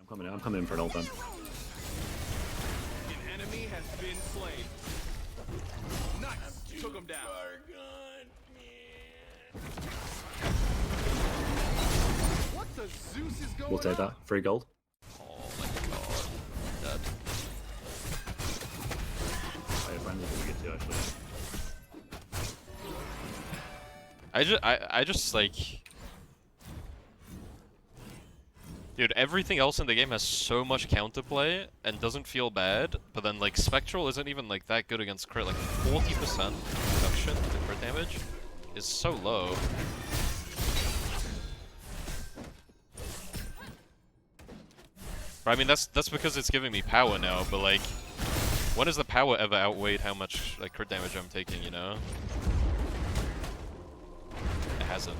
I'm coming in for an ult then. An enemy has been slain. Nice. Took him down. What the Zeus is going We'll take that. Free gold. Oh my god. Dead. Oh, your friends are pretty good too, actually. I just like, dude, everything else in the game has so much counterplay and doesn't feel bad, but then like Spectral isn't even like that good against crit. Like 40% reduction to crit damage is so low. But, I mean that's because it's giving me power now, but like when has the power ever outweighed how much like crit damage I'm taking, you know? It hasn't.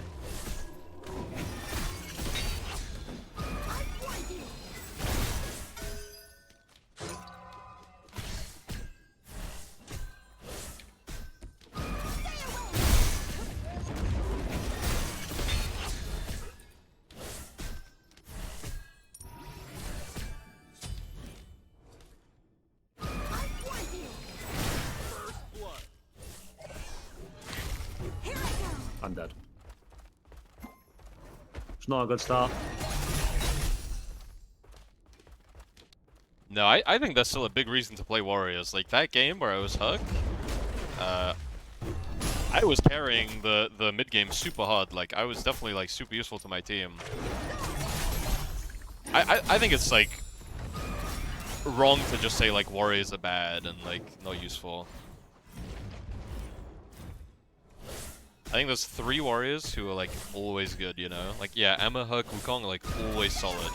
I'm dead. It's not a good start. No, I think that's still a big reason to play Warriors. Like that game where I was Huck, I was carrying the mid game super hard. Like I was definitely like super useful to my team. I think it's like wrong to just say like Warriors are bad and like not useful. I think there's 3 Warriors who are like always good, you know? Like yeah, Emma, Huck, Wukong are like always solid.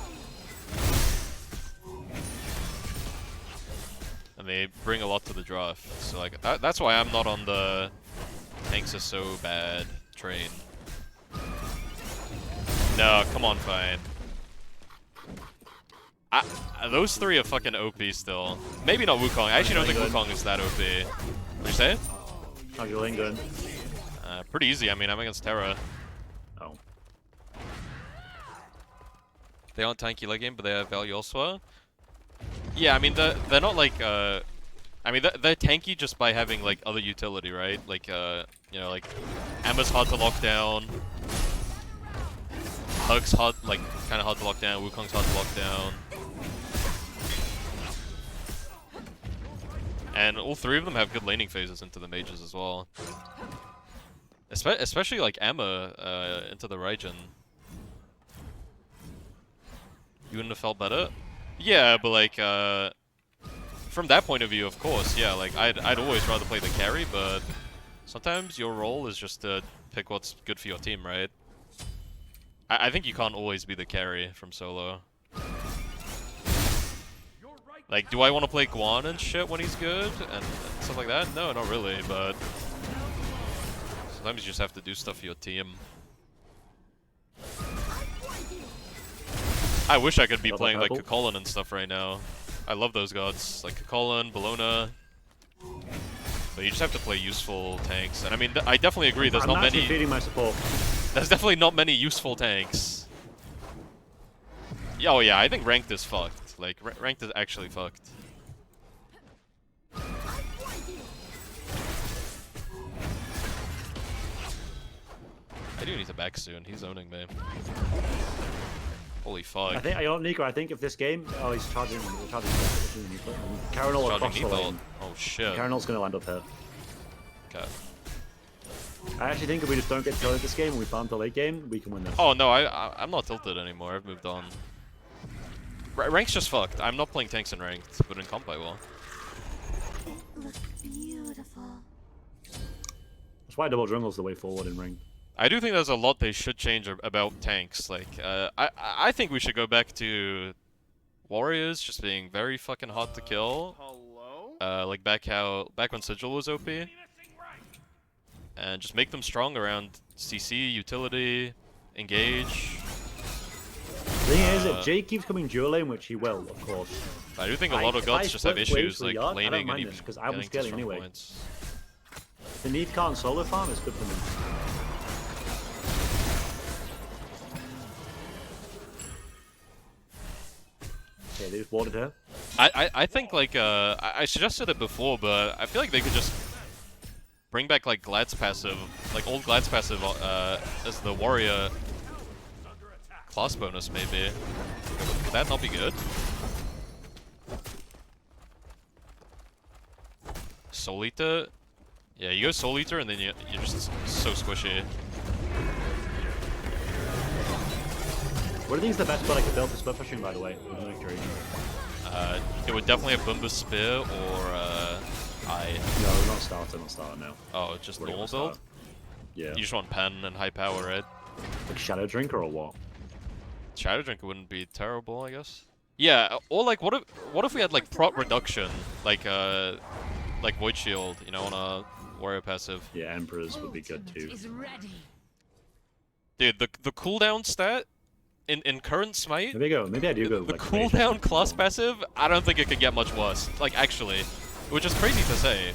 And they bring a lot to the draft. So like that's why I'm not on the tanks are so bad train. No, come on, fine. Those 3 are fucking OP still. Maybe not Wukong. I actually don't think Wukong is that OP. What'd you say? How's your lane going? Pretty easy. I mean, I'm against Terra. Oh. They aren't tanky late game, but they have value elsewhere. Yeah, I mean, they're not like, I mean, they're tanky just by having, like, other utility, right? Like, you know, like, Emma's hard to lock down. Huck's hard, like, kind of hard to lock down. Wukong's hard to lock down. And all 3 of them have good laning phases into the mages as well. Especially, like, Emma, into the Raijin. You wouldn't have felt better? Yeah, but like, from that point of view, of course, yeah, like, I'd always rather play the carry, but sometimes your role is just to pick what's good for your team, right? I think you can't always be the carry from solo. Like, do I want to play Guan and shit when he's good, and stuff like that? No, not really, but sometimes you just have to do stuff for your team. I wish I could be playing like Kukulkan and stuff right now. I love those gods, like Kukulkan, Bellona. But you just have to play useful tanks. And I mean, I definitely agree, there's not many... feeding my support. There's definitely not many useful tanks. Yeah, oh yeah, I think ranked is fucked. Like, ranked is actually fucked. I do need to back soon, he's owning me. Holy fuck. I think, Nika, I think if this game... Oh, he's charging Carinal across the lane. Oh shit. Carinal's going to land up here. Okay. I actually think if we just don't get tilted this game and we farm the late game, we can win this. Oh no, I'm not tilted anymore, I've moved on. Rank's just fucked. I'm not playing tanks in ranked, but in comp I will. Looks beautiful. That's why double jungle's the way forward in ranked. I do think there's a lot they should change about tanks. Like, I think we should go back to Warriors just being very fucking hard to kill. Hello? Like back when Sigil was OP. And just make them strong around CC, utility, engage. The thing is, if Jay keeps coming dual lane, which he will, of course. I do think a lot of gods just have issues like yard, laning and even because I was getting to scaling strong anyway. points. The need can't solo farm is good for me. Okay, they just warded her. I think like I suggested it before, but I feel like they could just bring back like Glad's passive, like old Glad's passive as the warrior class bonus maybe. Would that not be good? Soul Eater? Yeah, you go Soul Eater and then you're just so squishy. What do you think is the best build I could build for split pushing, by the way? It would definitely have Bumba Spear or I. No, not starter now. Oh, just What do you normal want build? starter? Yeah. You just want pen and high power, right? Like Shadow Drinker or what? Shadow Drinker wouldn't be terrible, I guess. Yeah, or like what if we had like prot reduction, like Void Shield, you know, on a warrior passive. Yeah, Emperors would be good too. Dude, the cooldown stat in current Smite, Maybe I do go the like cooldown class passive, I don't think it could get much worse. Like actually, which is crazy to say.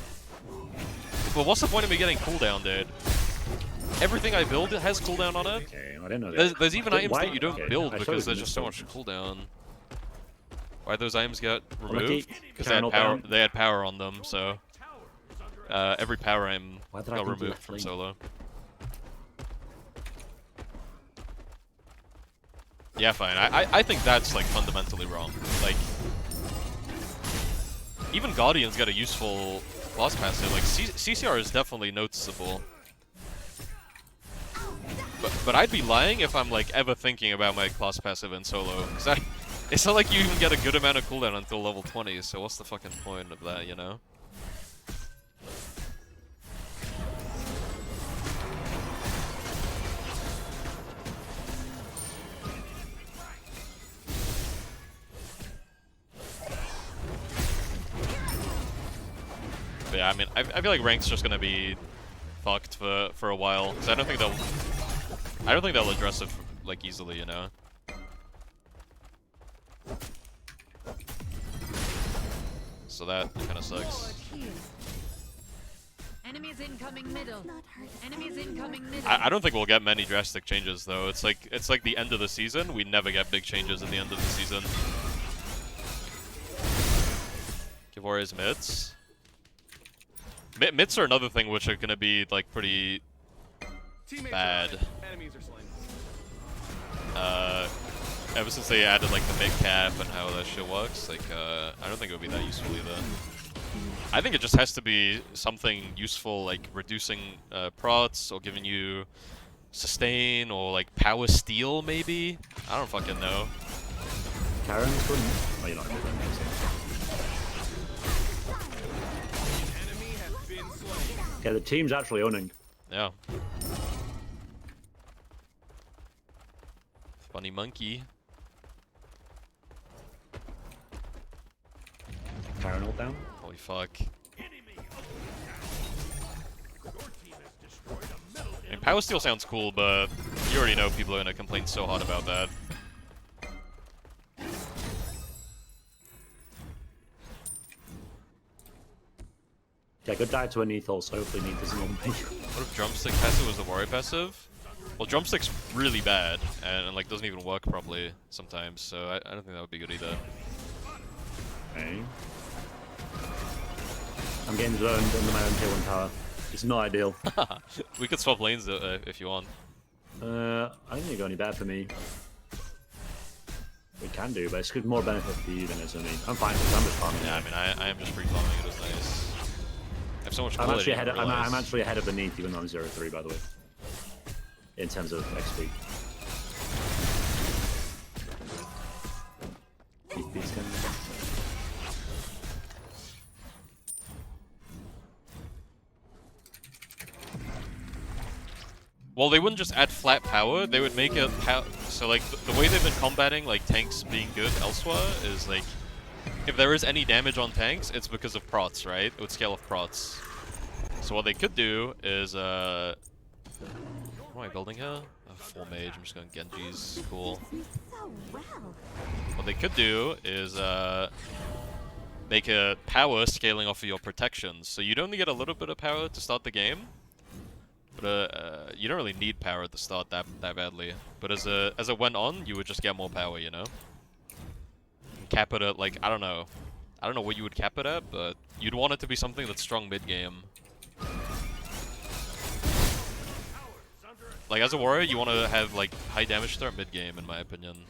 But what's the point of me getting cooldown, dude? Everything I build has cooldown on it. Okay, I didn't know that. There's even items that you don't Okay, build I because totally there's just so much missed cooldown. Why'd those items get Lucky. removed? Because Channel down. they had power on them, so every power item Why did I got think removed left from lane? solo. Yeah, fine. I think that's like fundamentally wrong. Like, even Guardians got a useful class passive. Like CCR is definitely noticeable. But I'd be lying if I'm like ever thinking about my class passive in solo. Cause it's not like you even get a good amount of cooldown until level 20. So what's the fucking point of that, you know? But yeah, I mean, I feel like rank's just gonna be fucked for a while, because I don't think they'll address it like easily, you know. So that kind of sucks. Enemies incoming middle. Enemies incoming middle. I don't think we'll get many drastic changes though. It's like the end of the season. We never get big changes at the end of the season. Give warriors mids. Mids are another thing which are gonna be like pretty bad. Enemies are slain. Ever since they added like the mid cap and how that shit works, like I don't think it would be that useful either. I think it just has to be something useful, like reducing prots or giving you sustain or like power steal maybe. I don't fucking know. Karen's good. Oh, you're not good. Enemy has been slain. Okay, the team's actually owning. Yeah. Funny monkey. Karen ult down. Holy fuck. I mean, power steal sounds cool, but you already know people are gonna complain so hard about that. Yeah, good die to a Neath also. Hopefully Neath isn't on me. What if Drumstick passive was the warrior passive? Well, Drumstick's really bad, and like doesn't even work properly sometimes, so I don't think that would be good either. Okay. I'm getting zoned under my own tier 1 tower. It's not ideal. We could swap lanes if you want. I don't think it'll go any better for me. We can do, but it's good more benefit for you than it is for me. I'm fine because I'm just farming. Yeah, I mean, I am just free farming. It is nice. I have so much I'm quality. I'm actually ahead of the Neath, even though I'm 0-3, by the way. In terms of XP. These can... Well, they wouldn't just add flat power. They would make it so like the way they've been combating like tanks being good elsewhere is like if there is any damage on tanks, it's because of prots, right? It would scale off prots. So what they could do is what am I building here? A full mage. I'm just going Genji's. Cool. So well. What they could do is make a power scaling off of your protections. So you'd only get a little bit of power to start the game. But you don't really need power at the start that badly. But as it went on, you would just get more power, you know? cap it at like I don't know what you would cap it at, but you'd want it to be something that's strong mid game. Like as a warrior, you want to have like high damage start mid game, in my opinion.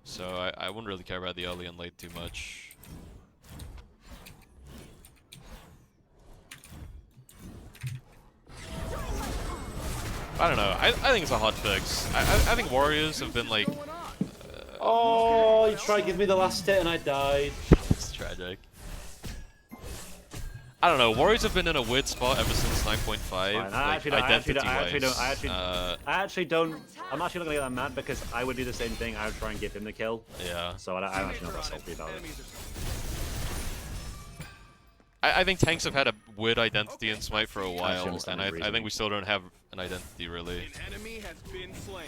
So I wouldn't really care about the early and late too much. I don't know. I think it's a hot fix. I think warriors have been like. Oh, you tried to give me the last hit and I died. It's tragic. I don't know. Warriors have been in a weird spot ever since 9.5. I actually don't. I'm actually not gonna get that mad because I would do the same thing. I would try and give him the kill. Yeah. So I'm actually not that salty about it. I think tanks have had a weird identity in Smite for a while, understand and the I think we still don't have an identity really. An enemy has been slain.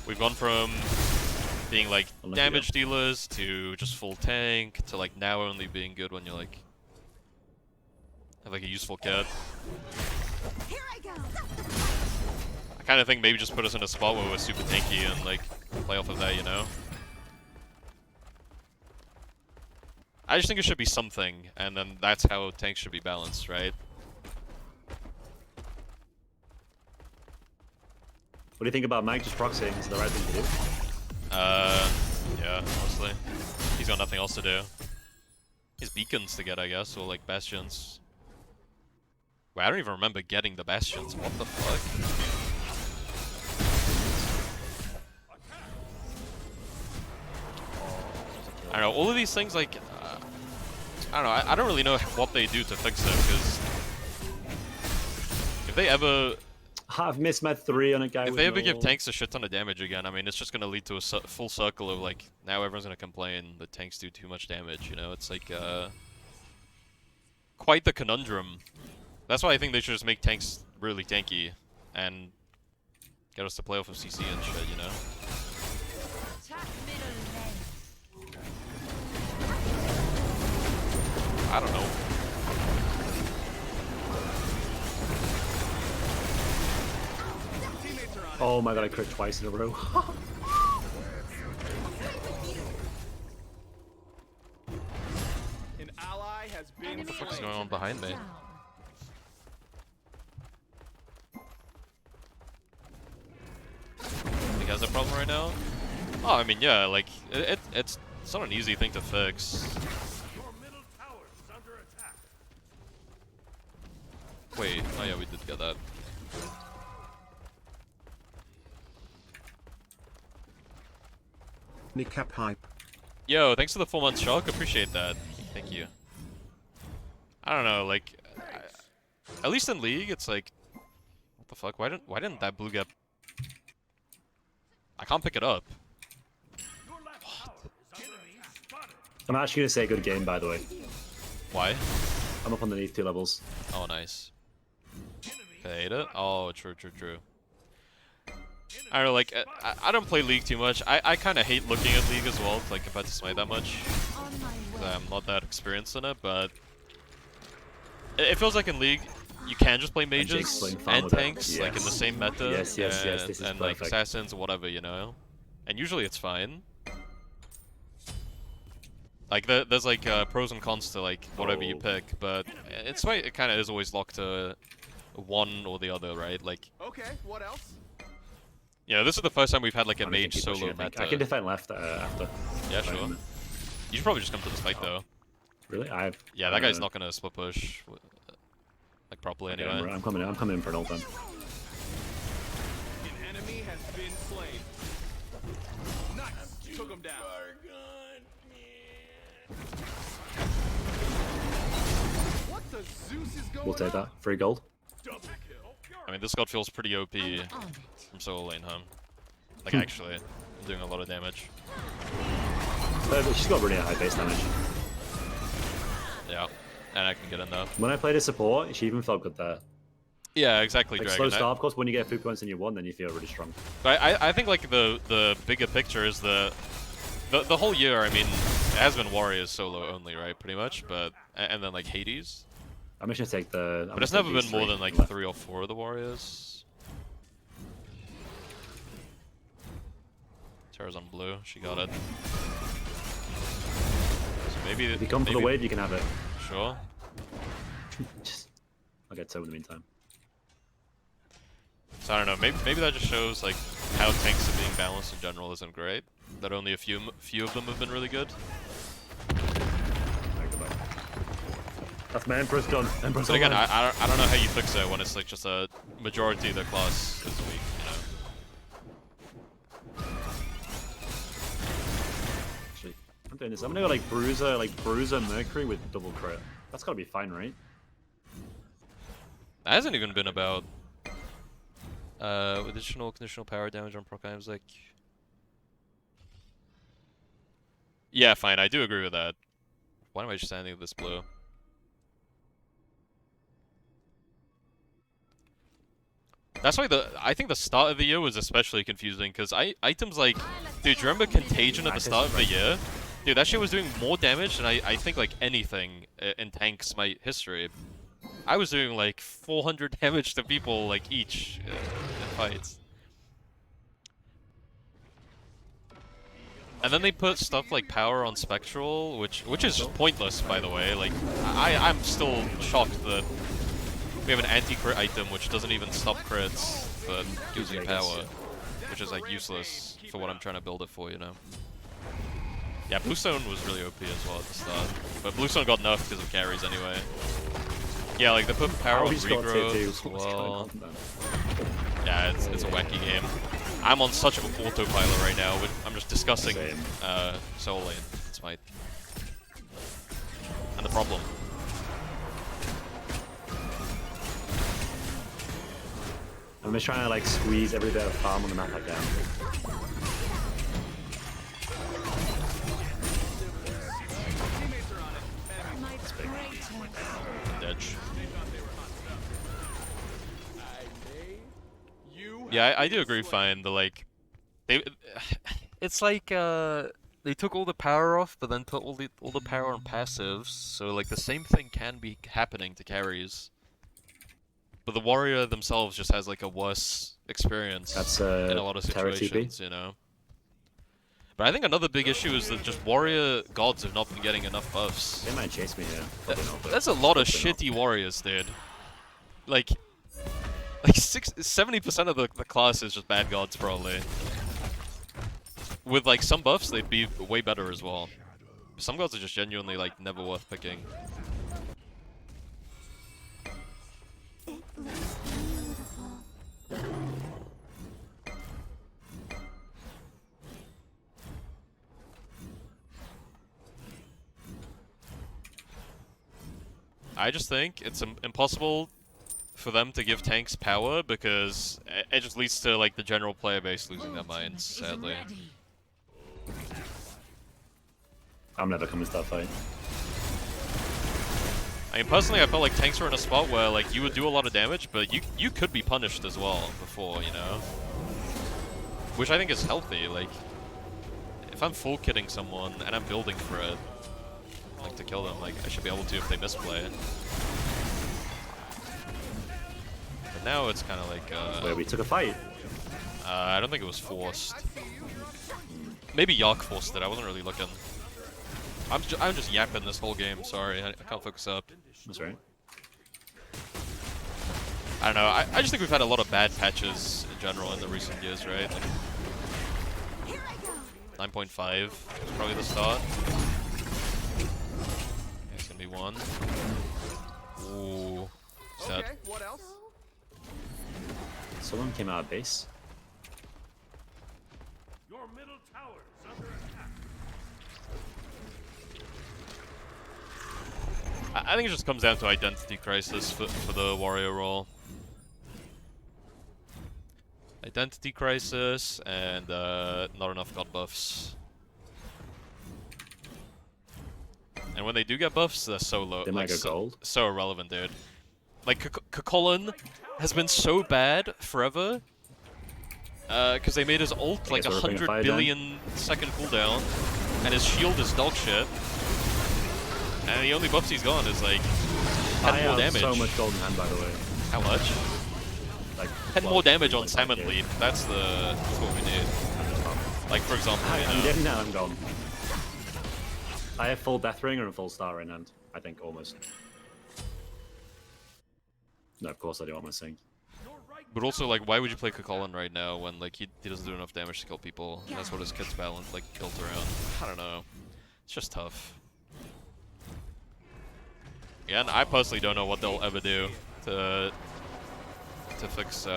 We've gone from being like damage dealers to just full tank to like now only being good when you're like have like a useful kit. Here I go. I kind of think maybe just put us in a spot where we're super tanky and like play off of that, you know? I just think it should be something, and then that's how tanks should be balanced, right? What do you think about Mike just proxying? Is it the right thing to do? Yeah, honestly. He's got nothing else to do. His beacons to get, I guess, or like bastions. Wait, I don't even remember getting the bastions. What the fuck? I don't know, all of these things, like, I don't know, I don't really know what they do to fix it, because if they ever... I've missed my 3 on a guy If with they ever no... give tanks a shit ton of damage again, I mean, it's just going to lead to a full circle of, like, now everyone's going to complain that tanks do too much damage, you know? It's like, quite the conundrum. That's why I think they should just make tanks really tanky, and get us to play off of CC and shit, you know? Attack middle lane. I don't know. Oh my god, I crit twice in a row. An ally has been Enemy What's slain. going on behind me? down. Think has a problem right now? Oh, I mean, yeah, like, it's not an easy thing to fix. Wait, oh yeah, we did get that. Nika hype. Yo, thanks for the 4 months, Shark. Appreciate that. Thank you. I don't know, like, at least in League, it's like, what the fuck? Why didn't that blue get? I can't pick it up. I'm actually gonna say good game, by the way. Why? I'm up underneath 2 levels. Oh, nice. Okay, ate it? Oh, true. I don't know, like, I don't play League too much. I kind of hate looking at League as well, like, compared to Smite that much. On my way. I'm not that experienced in it, but it feels like in League, you can just play mages Jake's playing farm and with it. tanks, like, in the Yes. same meta, Yes, this is and like, perfect. assassins or whatever, you know? And usually it's fine. Like, there's, like, pros and cons to, like, whatever you pick, but in Smite, it kind of is always locked to one or the other, right? Like, Okay, what else? yeah, this is the first time we've had, like, a I'm gonna mage keep pushing, solo I think. meta. I can defend left after. Yeah, sure. You should probably just come to the spike, though. Really? Yeah, that guy's not gonna split push, like, properly Okay, anyway. I'm coming in for an ult then. An enemy has been slain. Nice. Took him down. What the Zeus is going We'll take on? that. Free gold. Double kill. I mean, this god feels pretty OP On it. from solo lane, huh? Like, actually, I'm doing a lot of damage. But she's got really high base damage. Yeah, and I can get in there. When I played a support, she even felt good there. Yeah, exactly, Like Dragon. slow start, of course, when you get food points and you won, then you feel really strong. But I think, like, the bigger picture is the whole year, I mean, it has been Warriors solo only, right, pretty much, but, and then, like, Hades. I'm just gonna take the... But it's never been more than, like, 3 or 4 of the Warriors. Pharah's on blue. She got it. So maybe If you come for the wave, you can have it. Sure. Just, I'll get 2 in the meantime. So I don't know. Maybe that just shows like how tanks are being balanced in general isn't great. That only a few of them have been really good. Alright, goodbye. That's my Emperor's done. Emperor's But again, online. I don't know how you fix it when it's like just a majority of the class is weak, you know. Actually, I'm doing this. I'm gonna go like Bruiser Mercury with double crit. That's gotta be fine, right? That hasn't even been about additional conditional power damage on proc items, like. Yeah, fine. I do agree with that. Why am I just standing with this blue? That's why I think the start of the year was especially confusing because items like, dude, do you remember Contagion at the start of the year? Dude, that shit was doing more damage than I think like anything in tank SMITE history. I was doing like 400 damage to people like each in fights. And then they put stuff like power on Spectral, which is just pointless, by the way. Like, I'm still shocked that we have an anti-crit item which doesn't even stop crits, but gives you power, which is like useless for what I'm trying to build it for, you know. Yeah, Bluestone was really OP as well at the start, but Bluestone got nerfed because of carries anyway. Yeah, like they put power on regrowth as well. Yeah, it's a wacky game. I'm on such an autopilot right now. I'm just discussing Soul Lane. It's my and the problem. I'm just trying to like squeeze every bit of farm on the map I can. Ditch. Yeah, I do agree. Fine. It's like they took all the power off, but then put all the power on passives. So like the same thing can be happening to carries, but the warrior themselves just has like a worse experience in a lot of situations, you know. But I think another big issue is that just warrior gods have not been getting enough buffs. They might chase me here. That's a lot of shitty warriors, dude. Like 70% of the class is just bad gods, probably. With like some buffs, they'd be way better as well. Some gods are just genuinely like never worth picking. I just think it's impossible for them to give tanks power because it just leads to like the general player base losing their minds, sadly. I'm never coming to that fight. I mean, personally, I felt like tanks were in a spot where like you would do a lot of damage, but you could be punished as well before, you know? Which I think is healthy. Like, if I'm full kitting someone and I'm building for it, like to kill them, like I should be able to if they misplay. But now it's kind of like Wait, we took a fight. I don't think it was forced. Maybe Yark forced it. I wasn't really looking. I'm just yapping this whole game. Sorry, I can't focus up. That's right. I don't know. I just think we've had a lot of bad patches in general in the recent years, right? Like 9.5 is probably the start. It's gonna be 1. Ooh, sad. Okay, what else? Someone came out of base. Your middle tower is under attack. I think it just comes down to identity crisis for the warrior role. Identity crisis and not enough god buffs. And when they do get buffs, they're so low. They might go gold. So irrelevant, dude. Like, Kakolin has been so bad forever. Because they made his ult like 100 billion second cooldown. And his shield is dog shit. And the only buffs he's gone is like 10 more damage. So much golden hand, by the way. How much? Like 10 more damage on Salmon Lead. That's what we need. Like, for example, you I'm know, getting now, I'm gone. I have full Death Ringer and full Star in hand. I think, almost. No, of course I do, what am I saying? but also, like, why would you play Kukulkan right now when, like, he doesn't do enough damage to kill people? And that's what his kit's balance, like, built around. I don't know. It's just tough. Yeah, and I personally don't know what they'll ever do to fix,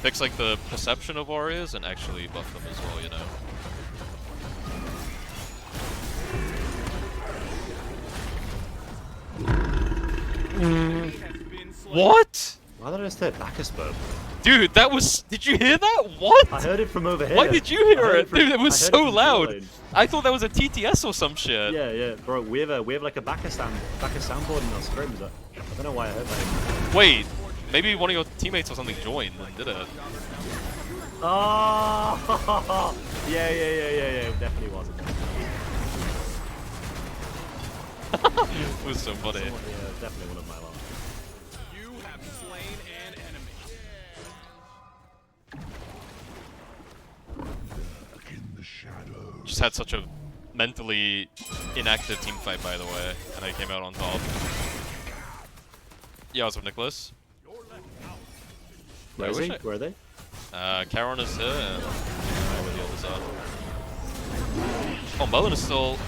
fix, like, the perception of warriors and actually buff them as well, you know? What? Why did I just hit Bacchus Burp? Dude, that was... Did you hear that? What? I heard it from over here. Why did you hear it? Dude, it was I heard so from loud. Lane. I thought that was a TTS or some shit. Yeah, yeah, bro. We have like a Bacchus soundboard in our scrims. I don't know why I heard that. Wait, maybe one of your teammates or something joined and did it. Oh, yeah. It definitely wasn't. It was so funny. Yeah, definitely one of my alarms. You have slain an enemy. Just had such a mentally inactive team fight, by the way, and I came out on top. Yeah, what's up, Nicholas? Where I is wish he? I- Where are they? Charon is here, and I don't know where the others are. Oh, Mullen is still...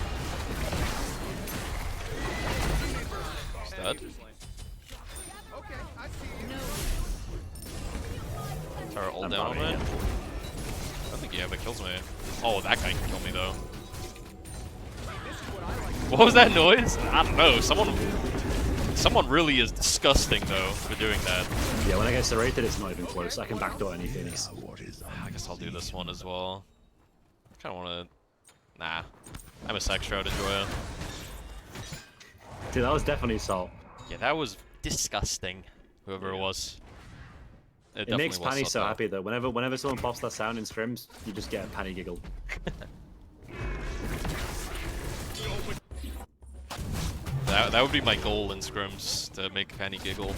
He's dead. Okay, I see you. Tara ult I'm down on bombing me. I him. don't think he ever kills me. Oh, that guy can kill me, though. What was that noise? I don't know. Someone really is disgusting, though, for doing that. Yeah, when I get serrated, it's not even close. I can backdoor any Phoenix. I guess I'll do this one as well. I kind of want to... Nah. I'm a Sack Shroud enjoyer. Dude, that was definitely salt. Yeah, that was disgusting, whoever it was. It definitely makes was Panny salt, so though. happy though. Whenever someone pops that sound in scrims, you just get a Panny giggle. That would be my goal in scrims, to make Panny giggle.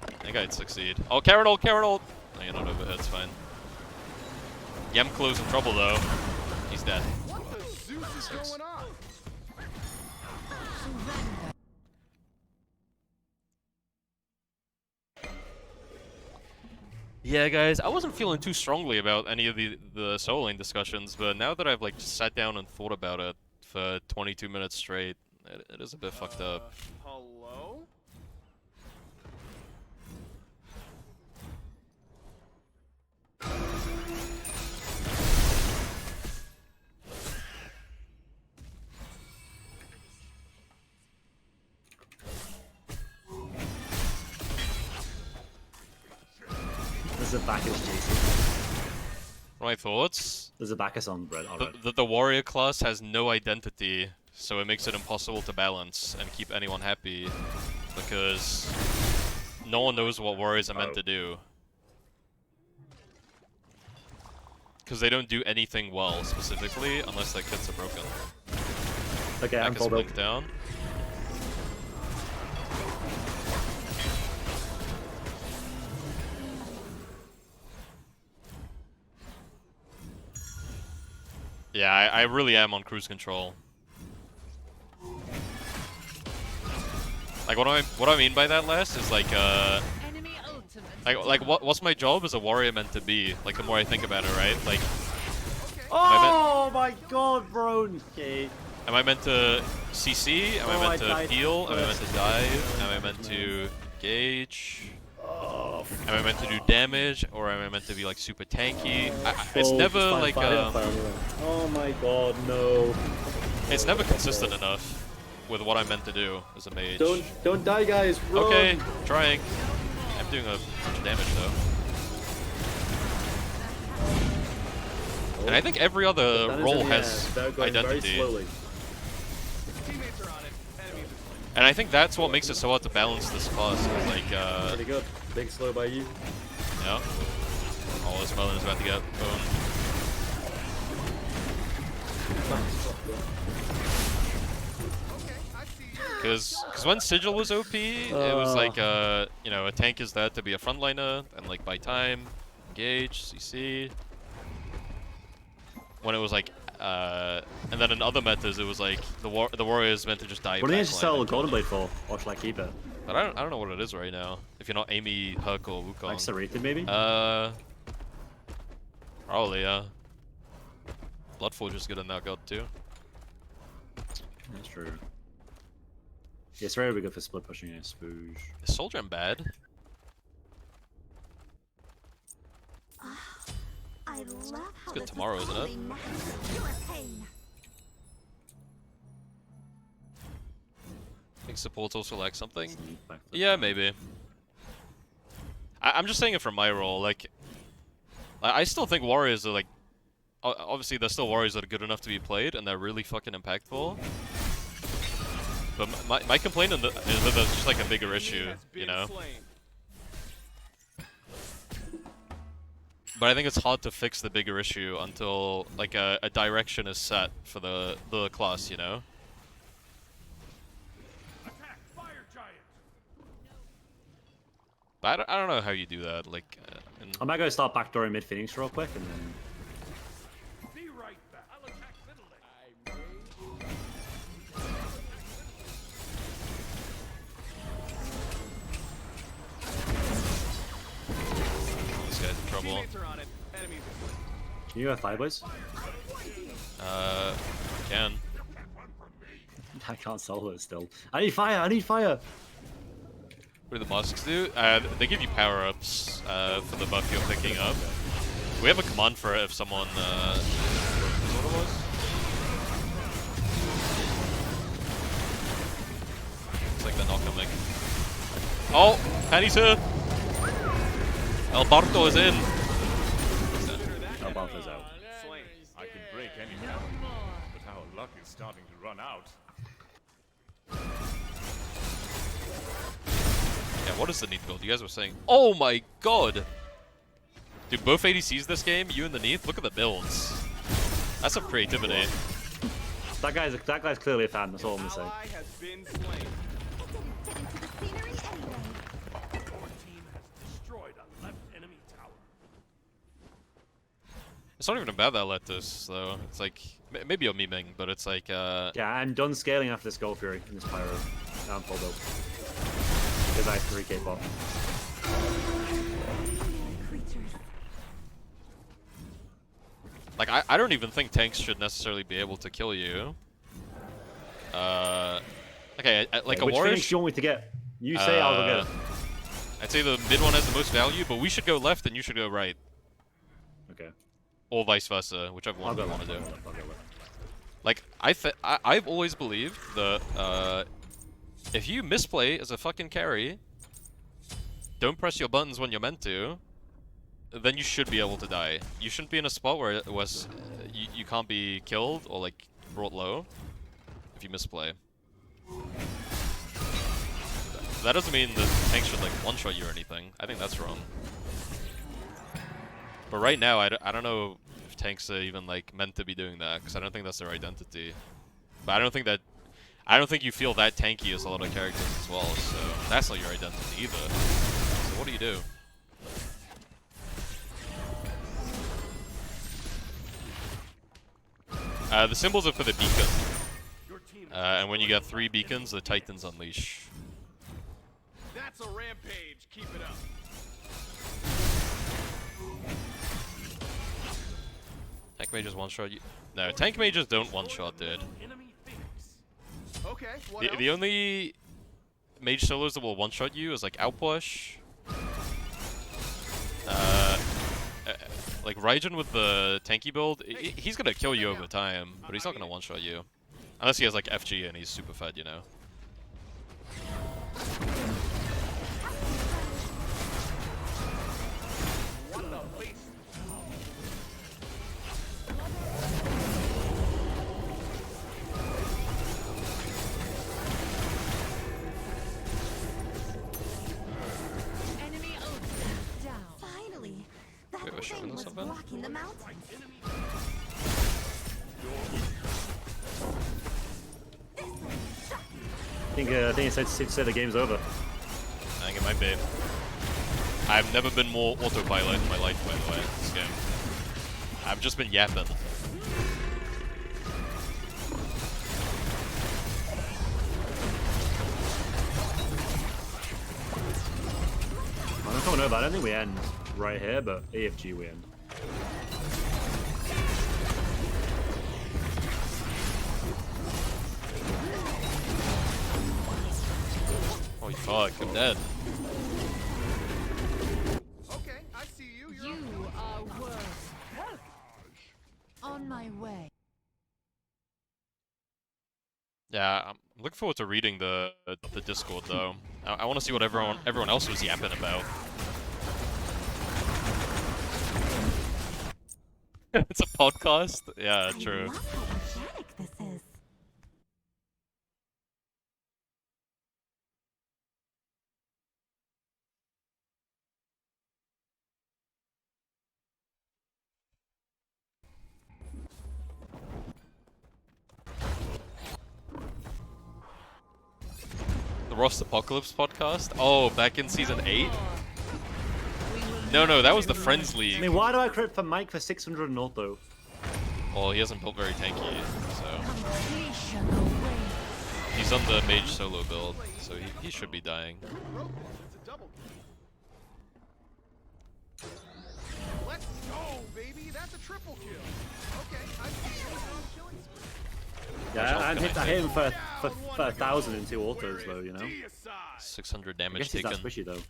I think I'd succeed. Oh, Carrot ult! No, you're not over here, it's fine. Yemklo's in trouble though. He's dead. What the Zeus is going on? Yeah, guys, I wasn't feeling too strongly about any of the solo lane discussions, but now that I've like just sat down and thought about it for 22 minutes straight, it is a bit fucked up. Hello? There's a Bacchus, Jason. My thoughts? There's a Bacchus on red. Alright. The warrior class has no identity, so it makes it impossible to balance and keep anyone happy, because no one knows what warriors are meant to do. Because they don't do anything well, specifically, unless their kits are broken. Okay, I'm Back is pulled up. blinked down. Yeah, I really am on cruise control. Like what I mean by that, last is like Enemy ultimate. what's my job as a warrior meant to be? Like the more I think about it, right? Like Oh my god, bro! Okay. am I meant to CC? Am I meant to died heal? Am I meant first. to dive? Am I meant to gauge? Am I meant to do damage, or am I meant to be like super tanky? It's never like Oh my god, no! it's never consistent enough with what I'm meant to do as a mage. Don't die, guys! Run. Okay, trying. I'm doing a bunch of damage though. And I think every other That is role in the air. has They're going very identity. slowly. Teammates are on it. Enemies are slain. And I think that's what makes it so hard to balance this class. Is like, Pretty good. Big slow by you. yeah. Oh, this Melon is about to get boned. Okay, I see you. Because when Sigil was OP, it was like, you know, a tank is there to be a frontliner, and like buy time, engage, CC. When it was like, and then in other metas, it was like the warrior is meant to just die. What do you need to backline sell and the kill Golden them. Blade for? Or should I keep it? But I don't know what it is right now. If you're not Amy, Herc, or Wukong. Like Serrated, maybe? Probably, yeah. Bloodforge is good in that god too. That's true. Yeah, Serrated would be good for split pushing a Spooge. Is Soldier bad? I love how good this tomorrow, isn't it? only matches pure pain. I think support also lacks something. Sneak back. Yeah, maybe. I'm just saying it from my role. Like, I still think warriors are like, obviously there's still warriors that are good enough to be played, and they're really fucking impactful. But my complaint is that there's just like a bigger issue, you know. But I think it's hard to fix the bigger issue until like a direction is set for the class, you know. Attack, fire giant. But I don't know how you do that. Like, I might go start backdooring mid Phoenix real quick and then. Be right back. I'll attack fiddling. this guy's in trouble. Teammates are on it. Enemies are split. Can you go Fireblades? Can. I can't solo it still. I need fire! I need fire! What do the masks do? They give you power-ups for the buff you're picking up. We have a command for it if someone. What it was? It's like they're not coming. Oh, Penny's here. Alberto is in. Albalta's out. Slain. I could break any count, but our luck is starting to run out. Yeah, what is the Neath build? You guys were saying. Oh my god! Dude, both ADCs this game, you and the Neath, look at the builds. That's some creativity. That guy's clearly a fan, that's all I'm gonna say. Ally has been slain. It didn't fit into the scenery anyway. Your team has destroyed a left enemy tower. It's not even about that lettuce, though. It's like, maybe you're memeing, but it's like, Yeah, I'm done scaling after this Gold Fury and this Pyro. Now I'm full build. Because I have 3k bot. Creatures. like, I don't even think tanks should necessarily be able to kill you. Okay, like a Which Warish, Phoenix do you want me to get? You say, I'll go get it. I'd say the mid one has the most value, but we should go left and you should go right. Okay. Or vice versa, whichever I'll one go you left. want to I'll do. go left. I'll go left. Like, I've always believed that if you misplay as a fucking carry, don't press your buttons when you're meant to, then you should be able to die. You shouldn't be in a spot where it was you can't be killed or like brought low if you misplay. That doesn't mean the tank should like one-shot you or anything. I think that's wrong. But right now, I don't know if tanks are even like meant to be doing that, because I don't think that's their identity. But I don't think you feel that tanky as a lot of characters as well. So that's not your identity either. So what do you do? The symbols are for the beacon. Your team And when you get 3 beacons, the Titans unleash. That's a rampage. Keep it up. Tank mages one-shot you. No, tank mages don't one-shot, dude. Enemy Phoenix. Okay, what else? The only mage solos that will one-shot you is like Outpush. Like Raijin with the tanky build, he's gonna kill you over time, but he's not gonna one-shot you. Unless he has like FG and he's super fed, you know. What the beast? Enemy ult down. Finally, that Wait, was thing showing us was something? blocking the mountain. I think it said the game's over. I think it might be. I've never been more autopilot in my life, by the way, this game. I've just been yapping. I'm coming over. I don't think we end right here, but AFG we end. Oh fuck, I'm dead. Okay, I see you. You're You are worth. On my way. Yeah, I'm looking forward to reading the Discord though. I want to see what everyone else was yapping about. It's a podcast? Yeah, true. I love how organic this is. The Rost Apocalypse podcast? Oh, back in season 8? No, that was the Friends I League. mean, why do I crit for Mike for 600 and auto? Well, he hasn't built very tanky, so... Completion away. He's on the mage solo build, so he should be dying. broken. It's a double kill. Let's go, baby. That's a triple kill. Okay, I see you on killing spree. Yeah, I Much health hit can him for 1,000 in 2 autos though, you know? Deicide. 600 I damage guess he's that taken. squishy though.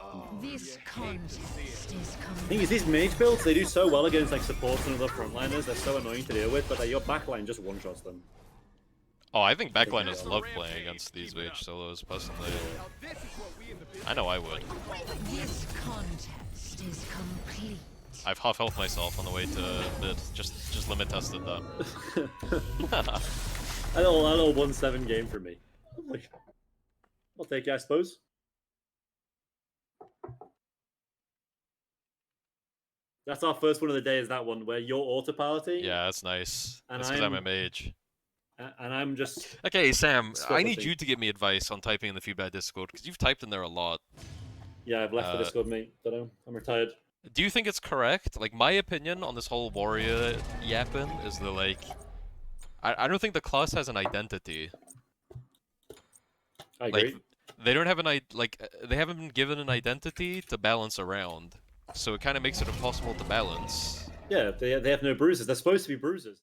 This contest is The complete. thing is, these mage builds, they do so well against like supports and other frontliners, they're so annoying to deal with, but your backline just one-shots them. Oh, I think backliners love playing against these mage solos, personally. Now this is what we in the business I know I would. This contest is complete. I've half health myself on the way to mid. Just limit tested that. A little 1-7 game for me. I'll take it, I suppose. That's our first one of the day, is that one, where you're autopiloting, Yeah, that's nice. And That's because I'm a I'm- mage. and I'm just... Okay, Sam, I need Scuffling. you to give me advice on typing in the feedback Discord, because you've typed in there a lot. Yeah, I've left the Discord, mate. Don't know. I'm retired. Do you think it's correct? Like, my opinion on this whole warrior yapping is that, like... I don't think the class has an identity. I agree. Like, they don't have an they haven't been given an identity to balance around. So it kind of makes it impossible to balance. Yeah, they have no bruises. They're supposed to be bruises.